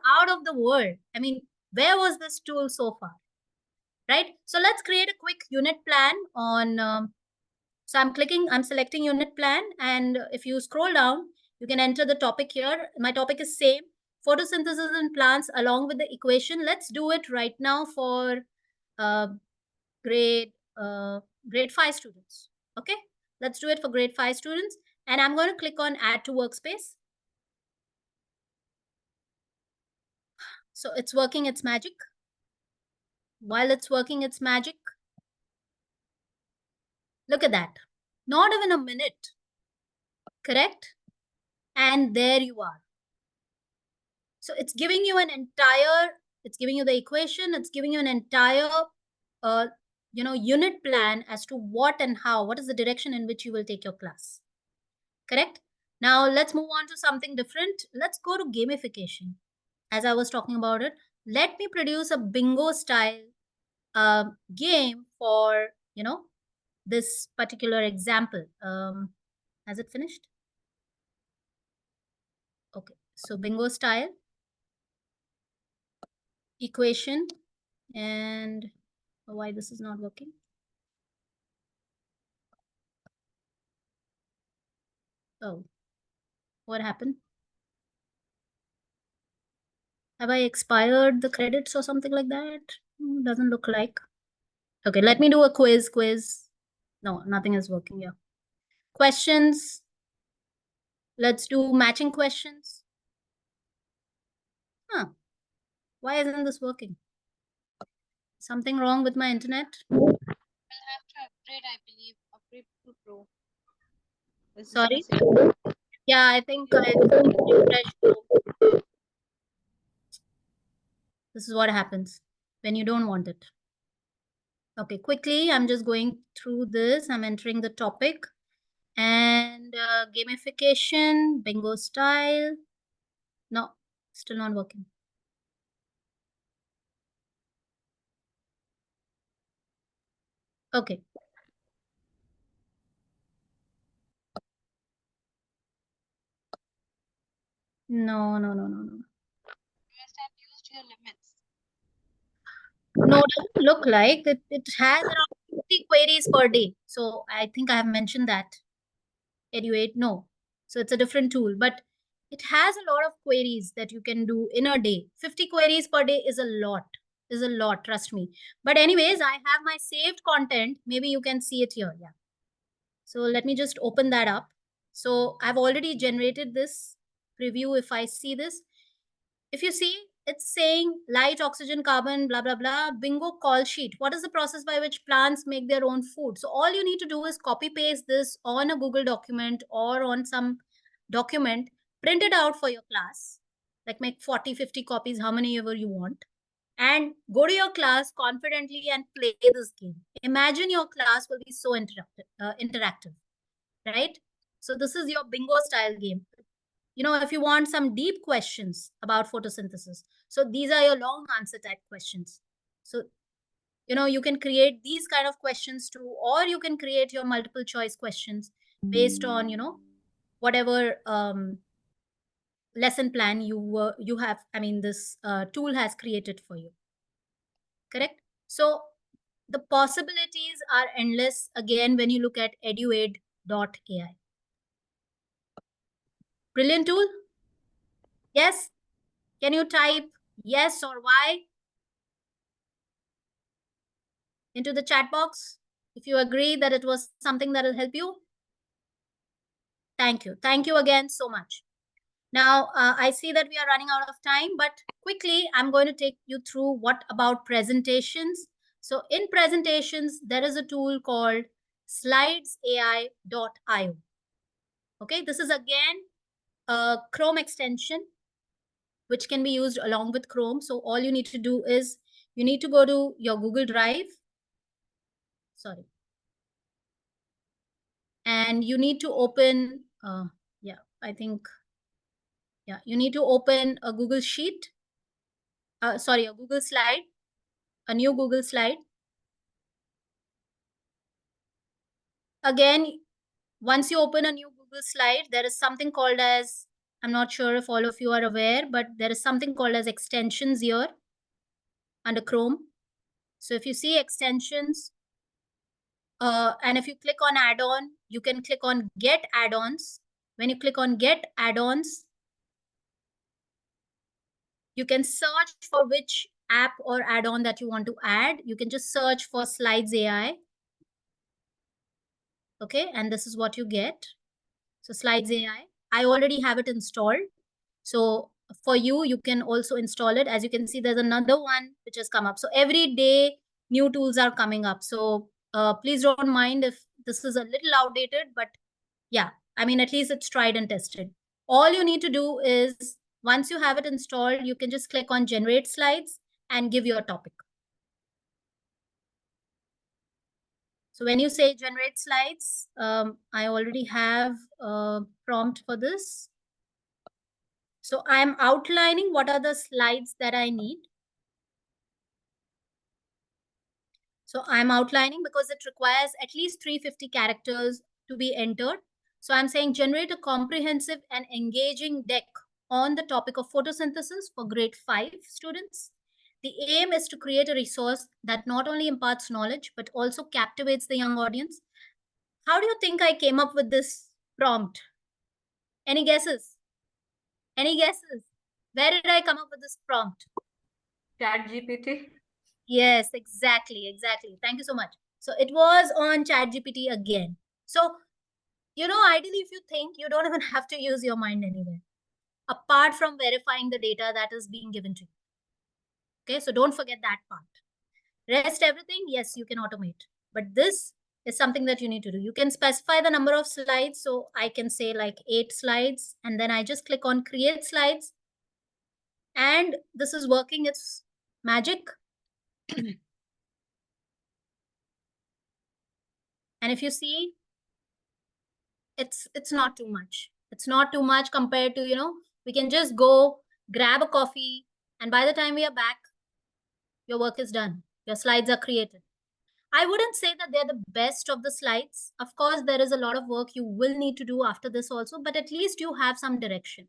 out of the world. I mean, where was this tool so far? Right? So let's create a quick unit plan on, so I'm selecting unit plan, and if you scroll down, you can enter the topic here. My topic is same, photosynthesis in plants along with the equation. Let's do it right now for uh, grade 5 students. Okay, let's do it for grade 5 students, and I'm going to click on add to workspace. So it's working its magic. While it's working its magic, Look at that. Not even a minute. Correct? And there you are. So it's giving you it's giving you the equation, it's giving you an entire, unit plan as to what and how, what is the direction in which you will take your class. Correct? Now let's move on to something different. Let's go to gamification. As I was talking about it, let me produce a bingo style game for, this particular example. Has it finished? Okay, so bingo style equation, and why this is not working? Oh, what happened? Have I expired the credits or something like that? Doesn't look like. Okay, let me do a quiz. No, nothing is working here. Questions. Let's do matching questions. Huh. Why isn't this working? Something wrong with my internet?
We'll have to upgrade, I believe. Upgrade to Pro.
Sorry? Yeah, I think I refresh. This is what happens when you don't want it. Okay, quickly, I'm just going through this. I'm entering the topic. And gamification, bingo style. No, still not working. Okay. No.
You must have used your limits.
No, it doesn't look like. It has around 50 queries per day. So I think I have mentioned that. Edu8, no. So it's a different tool, but it has a lot of queries that you can do in a day. 50 queries per day is a lot, trust me. But anyways, I have my saved content. Maybe you can see it here. Yeah. So let me just open that up. So I've already generated this preview. If I see this, if you see, it's saying light, oxygen, carbon, blah, blah, blah, bingo call sheet. What is the process by which plants make their own food? So all you need to do is copy paste this on a Google document or on some document, print it out for your class, like make 40, 50 copies, how many ever you want, and go to your class confidently and play this game. Imagine your class will be so interactive, right? So this is your bingo style game. If you want some deep questions about photosynthesis, so these are your long answer type questions. So, you can create these kind of questions too, or you can create your multiple choice questions based on, whatever lesson plan you have, this tool has created for you. Correct? So the possibilities are endless again when you look at eduaid.ai. Brilliant tool? Yes? Can you type yes or Y into the chat box if you agree that it was something that will help you? Thank you. Thank you again so much. Now, I see that we are running out of time, but quickly, I'm going to take you through what about presentations. So in presentations, there is a tool called slidesai.io. Okay, this is again a Chrome extension, which can be used along with Chrome. So all you need to do is you need to go to your Google Drive. Sorry. And you need to open, you need to open a Google Sheet. A Google Slide, a new Google Slide. Again, once you open a new Google Slide, there is something called as, I'm not sure if all of you are aware, but there is something called as extensions here under Chrome. So if you see extensions, and if you click on add-on, you can click on get add-ons. When you click on get add-ons, you can search for which app or add-on that you want to add. You can just search for Slides AI. Okay, and this is what you get. So Slides AI, I already have it installed. So for you, you can also install it. As you can see, there's another one which has come up. So every day, new tools are coming up. So please don't mind if this is a little outdated, but yeah, I mean, at least it's tried and tested. All you need to do is, once you have it installed, you can just click on generate slides and give your topic. So when you say generate slides, I already have a prompt for this. So I'm outlining what are the slides that I need. So I'm outlining because it requires at least 350 characters to be entered. So I'm saying generate a comprehensive and engaging deck on the topic of photosynthesis for grade 5 students. The aim is to create a resource that not only imparts knowledge, but also captivates the young audience. How do you think I came up with this prompt? Any guesses? Any guesses? Where did I come up with this prompt?
ChatGPT.
Yes, exactly. Thank you so much. So it was on ChatGPT again. So, you know, ideally, if you think, you don't even have to use your mind anywhere, apart from verifying the data that is being given to you. Okay, so don't forget that part. Rest everything, yes, you can automate. But this is something that you need to do. You can specify the number of slides. So I can say like 8 slides, and then I just click on create slides. And this is working, it's magic. And if you see, it's not too much. It's not too much compared to, you know, we can just go grab a coffee, and by the time we are back, your work is done. Your slides are created. I wouldn't say that they're the best of the slides. Of course, there is a lot of work you will need to do after this also, but at least you have some direction,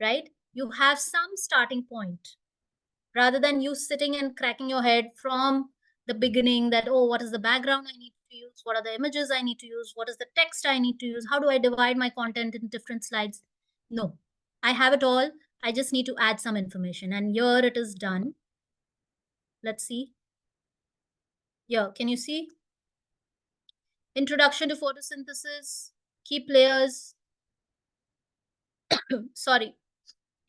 right? You have some starting point rather than you sitting and cracking your head from the beginning that, oh, what is the background I need to use? What are the images I need to use? What is the text I need to use? How do I divide my content in different slides? No, I have it all. I just need to add some information, and here it is done. Let's see. Here, can you see? Introduction to photosynthesis, key players. Sorry.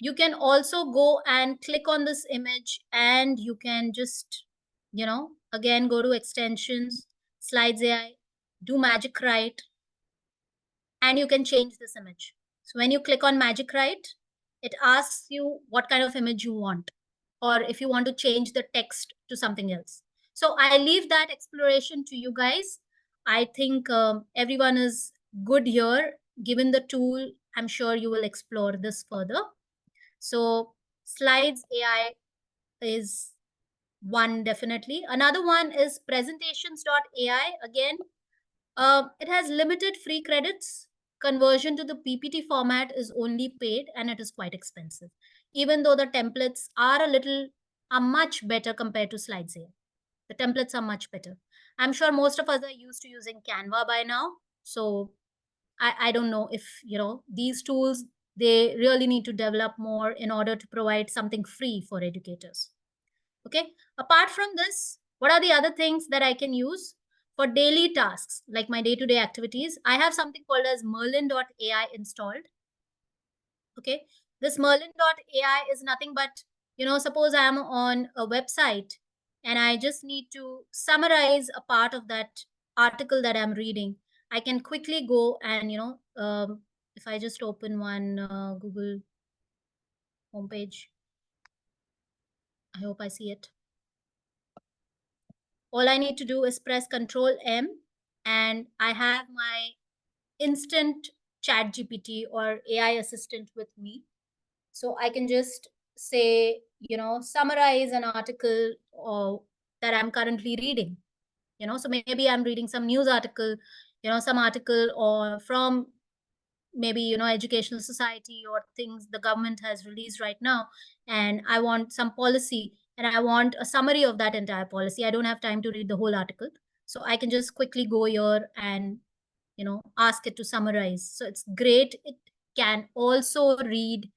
You can also go and click on this image, and you can just, you know, again, go to extensions, slides AI, do magic write, and you can change this image. So when you click on magic write, it asks you what kind of image you want, or if you want to change the text to something else. So I leave that exploration to you guys. I think everyone is good here. Given the tool, I'm sure you will explore this further. So slides AI is one, definitely. Another one is presentations.ai. Again, it has limited free credits. Conversion to the PPT format is only paid, and it is quite expensive, even though the templates are much better compared to slides AI. The templates are much better. I'm sure most of us are used to using Canva by now. So I don't know if, you know, these tools, they really need to develop more in order to provide something free for educators. Okay. Apart from this, what are the other things that I can use for daily tasks, like my day-to-day activities? I have something called as Merlin.ai installed. Okay. This Merlin.ai is nothing but, you know, suppose I'm on a website and I just need to summarize a part of that article that I'm reading. I can quickly go and, you know, if I just open one Google homepage, I hope I see it. All I need to do is press Control M, and I have my instant ChatGPT or AI assistant with me. So I can just say, you know, summarize an article that I'm currently reading. You know, so maybe I'm reading some news article, you know, some article or from maybe, you know, Educational Society or things the government has released right now, and I want some policy and I want a summary of that entire policy. I don't have time to read the whole article, so I can just quickly go here and, you know, ask it to summarize. So it's great. It can also read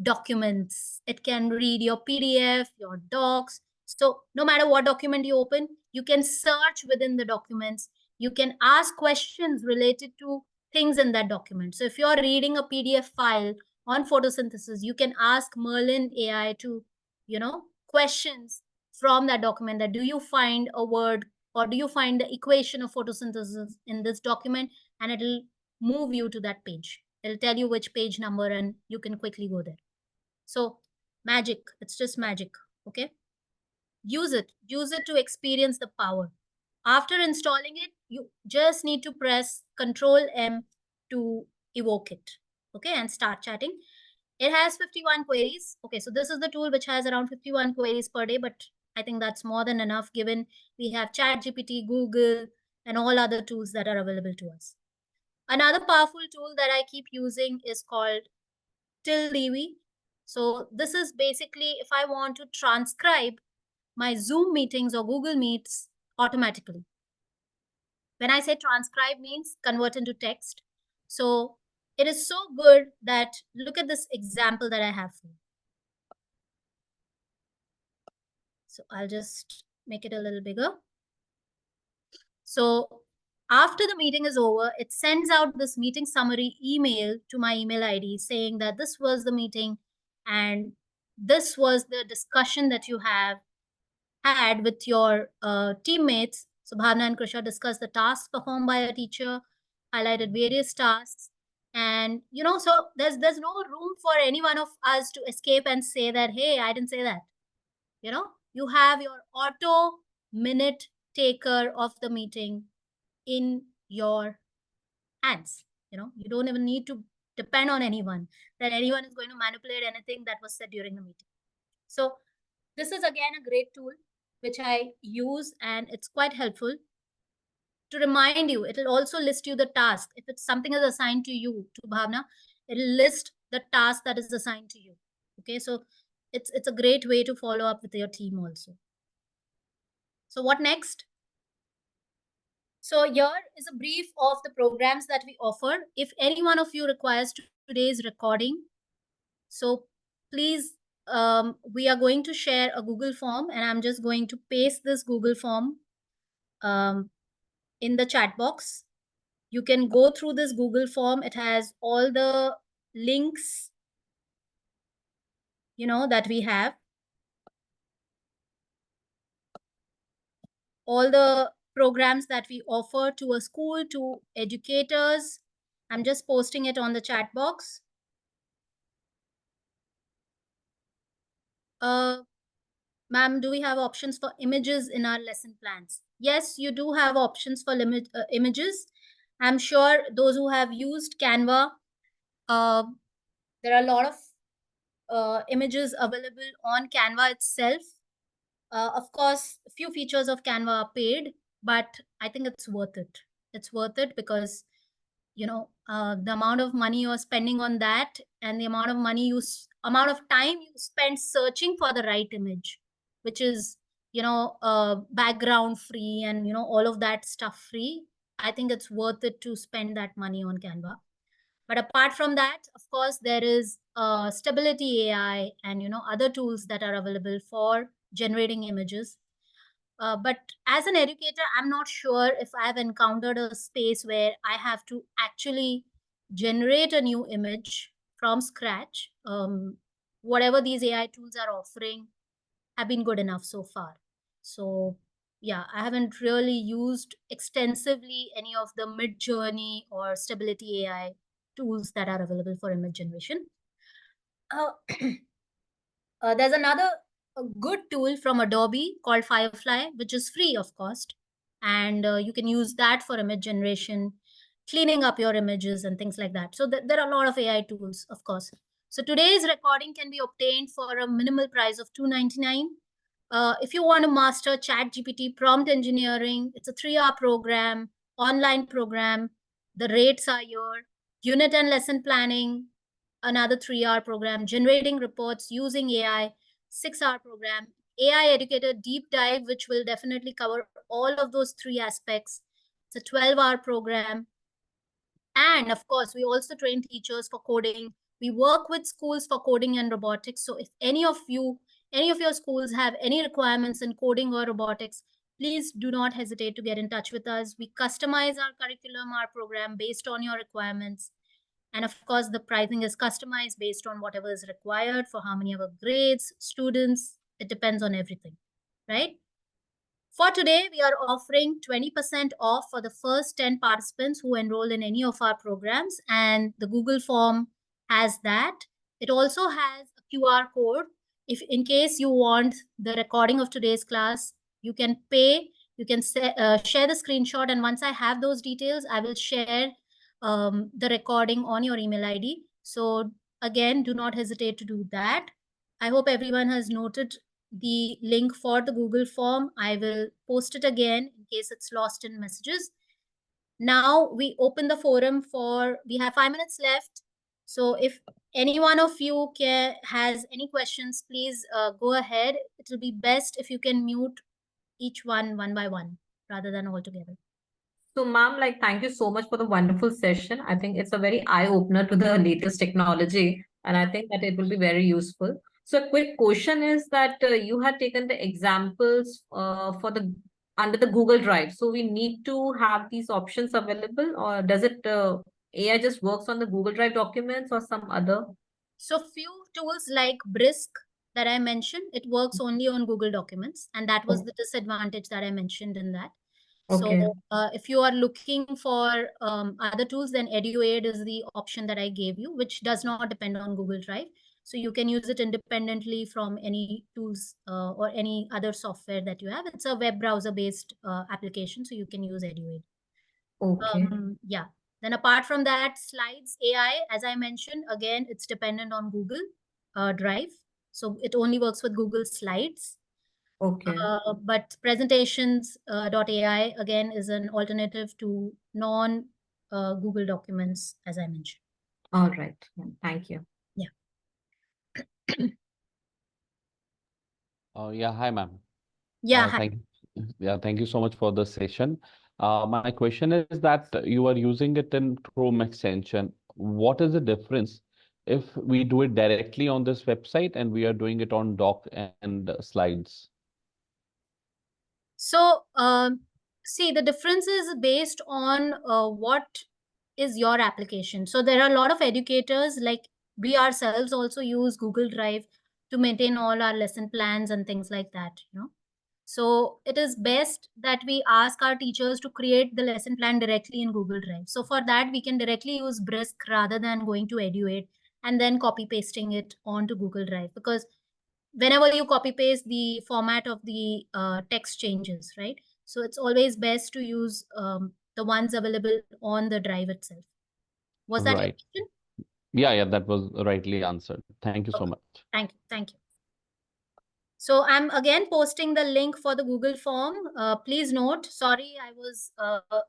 documents. It can read your PDF, your docs. So no matter what document you open, you can search within the documents. You can ask questions related to things in that document. So if you're reading a PDF file on photosynthesis, you can ask Merlin AI to, you know, questions from that document, that do you find a word or do you find the equation of photosynthesis in this document, and it'll move you to that page. It'll tell you which page number and you can quickly go there. So magic, it's just magic. Okay. Use it to experience the power. After installing it, you just need to press Control M to evoke it. Okay. And start chatting. It has 51 queries. Okay. So this is the tool which has around 51 queries per day, but I think that's more than enough given we have ChatGPT, Google, and all other tools that are available to us. Another powerful tool that I keep using is called TillDevi. So this is basically if I want to transcribe my Zoom meetings or Google Meets automatically. When I say transcribe means convert into text. So it is so good that look at this example that I have for you. So I'll just make it a little bigger. So after the meeting is over, it sends out this meeting summary email to my email ID saying that this was the meeting and this was the discussion that you have had with your teammates. So Bhavna and Krisha discussed the tasks performed by a teacher, highlighted various tasks. And, you know, so there's no room for any one of us to escape and say that, hey, I didn't say that. You know, you have your auto minute taker of the meeting in your hands. You know, you don't even need to depend on anyone, that anyone is going to manipulate anything that was said during the meeting. So this is again a great tool which I use, and it's quite helpful to remind you. It'll also list you the task. If it's something is assigned to you, to Bhavna, it'll list the task that is assigned to you. Okay, so it's a great way to follow up with your team also. So what next? So here is a brief of the programs that we offer. If any one of you requires today's recording, so please, we are going to share a Google form, and I'm just going to paste this Google form in the chat box. You can go through this Google form. It has all the links, you know, that we have. All the programs that we offer to a school, to educators. I'm just posting it on the chat box. Ma'am, do we have options for images in our lesson plans? Yes, you do have options for images. I'm sure those who have used Canva, there are a lot of images available on Canva itself. Of course, a few features of Canva are paid, but I think it's worth it. It's worth it because, you know, the amount of money you're spending on that and the amount of time you spend searching for the right image, which is, you know, background free and, you know, all of that stuff free. I think it's worth it to spend that money on Canva. But apart from that, of course, there is Stability AI and, you know, other tools that are available for generating images. But as an educator, I'm not sure if I've encountered a space where I have to actually generate a new image from scratch. Whatever these AI tools are offering have been good enough so far. So yeah, I haven't really used extensively any of the Midjourney or Stability AI tools that are available for image generation. There's another good tool from Adobe called Firefly, which is free of cost. And you can use that for image generation, cleaning up your images and things like that. So there are a lot of AI tools, of course. So today's recording can be obtained for a minimal price of $2.99. If you want to master ChatGPT prompt engineering, it's a 3-hour program, online program. The rates are here. Unit and lesson planning, another 3-hour program. Generating reports using AI, 6-hour program. AI Educator Deep Dive, which will definitely cover all of those 3 aspects. It's a 12-hour program. And of course, we also train teachers for coding. We work with schools for coding and robotics. So if any of your schools have any requirements in coding or robotics, please do not hesitate to get in touch with us. We customize our curriculum, our program based on your requirements. And of course, the pricing is customized based on whatever is required for how many of our grades, students. It depends on everything, right? For today, we are offering 20% off for the first 10 participants who enroll in any of our programs, and the Google form has that. It also has a QR code. If in case you want the recording of today's class, you can pay, you can share the screenshot, and once I have those details, I will share the recording on your email ID. So again, do not hesitate to do that. I hope everyone has noted the link for the Google form. I will post it again in case it's lost in messages. Now we open the forum we have 5 minutes left. So if any one of you has any questions, please go ahead. It will be best if you can mute each one by one rather than all together.
So, ma'am, thank you so much for the wonderful session. I think it's a very eye-opener to the latest technology, and I think that it will be very useful. So, a quick question is that you had taken the examples under the Google Drive. So, we need to have these options available, or does it AI just works on the Google Drive documents or some other?
So, few tools like Brisk that I mentioned, it works only on Google Documents, and that was the disadvantage that I mentioned in that.
Okay.
So if you are looking for other tools, then EduAid is the option that I gave you, which does not depend on Google Drive. So you can use it independently from any tools or any other software that you have. It's a web browser based application, so you can use EduAid.
Okay.
Yeah. Then apart from that, Slides AI, as I mentioned, again, it's dependent on Google Drive. So it only works with Google Slides.
Okay.
But presentations.ai again is an alternative to non Google Documents, as I mentioned.
All right. Thank you.
Yeah.
Yeah, hi, ma'am.
Yeah, hi.
Thank you so much for the session. My question is that you are using it in Chrome extension. What is the difference if we do it directly on this website and we are doing it on Doc and Slides?
So, see, the difference is based on what is your application. So there are a lot of educators, like we ourselves also use Google Drive to maintain all our lesson plans and things like that, you know. So it is best that we ask our teachers to create the lesson plan directly in Google Drive. So for that, we can directly use Brisk rather than going to EduAid and then copy pasting it onto Google Drive, because whenever you copy paste, the format of the text changes, right? So it's always best to use the ones available on the drive itself. Was that your question?
Yeah, that was rightly answered. Thank you so much.
Thank you. So I'm again posting the link for the Google form. Please note, sorry, I was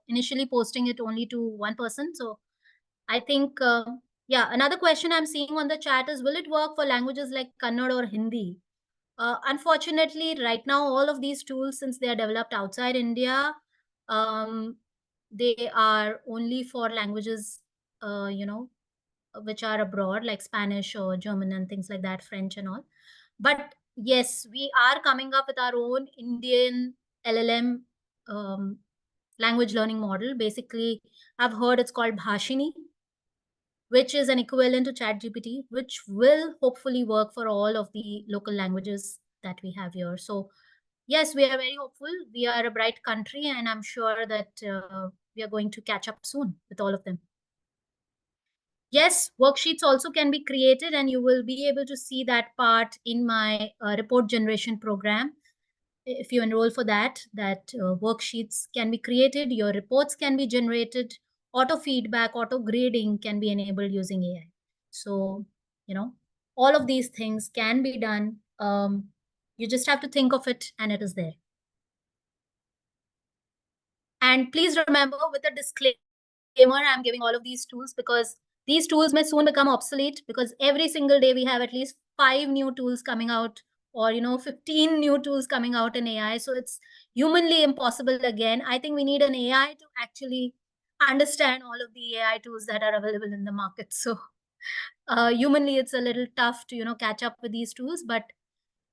initially posting it only to one person. So I think, yeah, another question I'm seeing on the chat is, will it work for languages like Kannada or Hindi? Unfortunately, right now, all of these tools, since they are developed outside India, they are only for languages, which are abroad, like Spanish or German and things like that, French and all. But yes, we are coming up with our own Indian LLM language learning model. Basically, I've heard it's called Bhashini, which is an equivalent to ChatGPT, which will hopefully work for all of the local languages that we have here. So yes, we are very hopeful. We are a bright country, and I'm sure that we are going to catch up soon with all of them. Yes, worksheets also can be created, and you will be able to see that part in my report generation program. If you enroll for that worksheets can be created, your reports can be generated, auto feedback, auto grading can be enabled using AI. So, all of these things can be done. You just have to think of it, and it is there. And please remember, with a disclaimer, I'm giving all of these tools because these tools may soon become obsolete, because every single day we have at least 5 new tools coming out, or 15 new tools coming out in AI. So it's humanly impossible again. I think we need an AI to actually understand all of the AI tools that are available in the market. So humanly, it's a little tough to catch up with these tools, but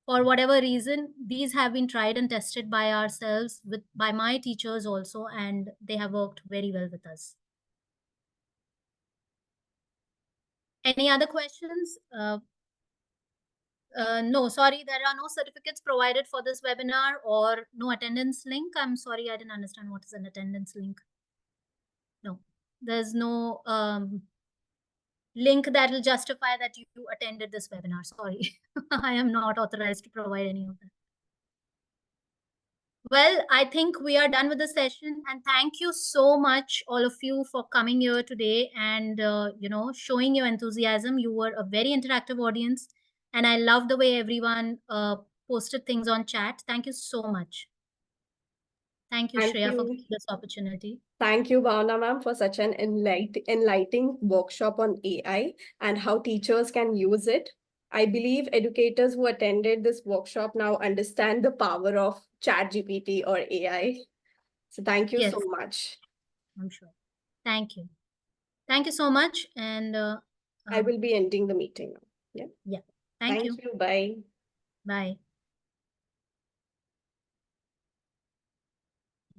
for whatever reason, these have been tried and tested by ourselves, by my teachers also, and they have worked very well with us. Any other questions? No, sorry, there are no certificates provided for this webinar or no attendance link. I'm sorry, I didn't understand what is an attendance link. No, there's no link that will justify that you attended this webinar. Sorry, I am not authorized to provide any of that. Well, I think we are done with the session, and thank you so much, all of you, for coming here today and showing your enthusiasm. You were a very interactive audience, and I love the way everyone posted things on chat. Thank you so much. Thank you,
Thank
Shreya, for
you.
giving this opportunity.
Thank you, Bhavna ma'am, for such an enlightening workshop on AI and how teachers can use it. I believe educators who attended this workshop now understand the power of ChatGPT or AI. So thank you
Yes,
so much.
I'm sure. Thank you. Thank you so much. And
I will be ending the meeting now. Yeah.
Thank you.
Bye.
Bye.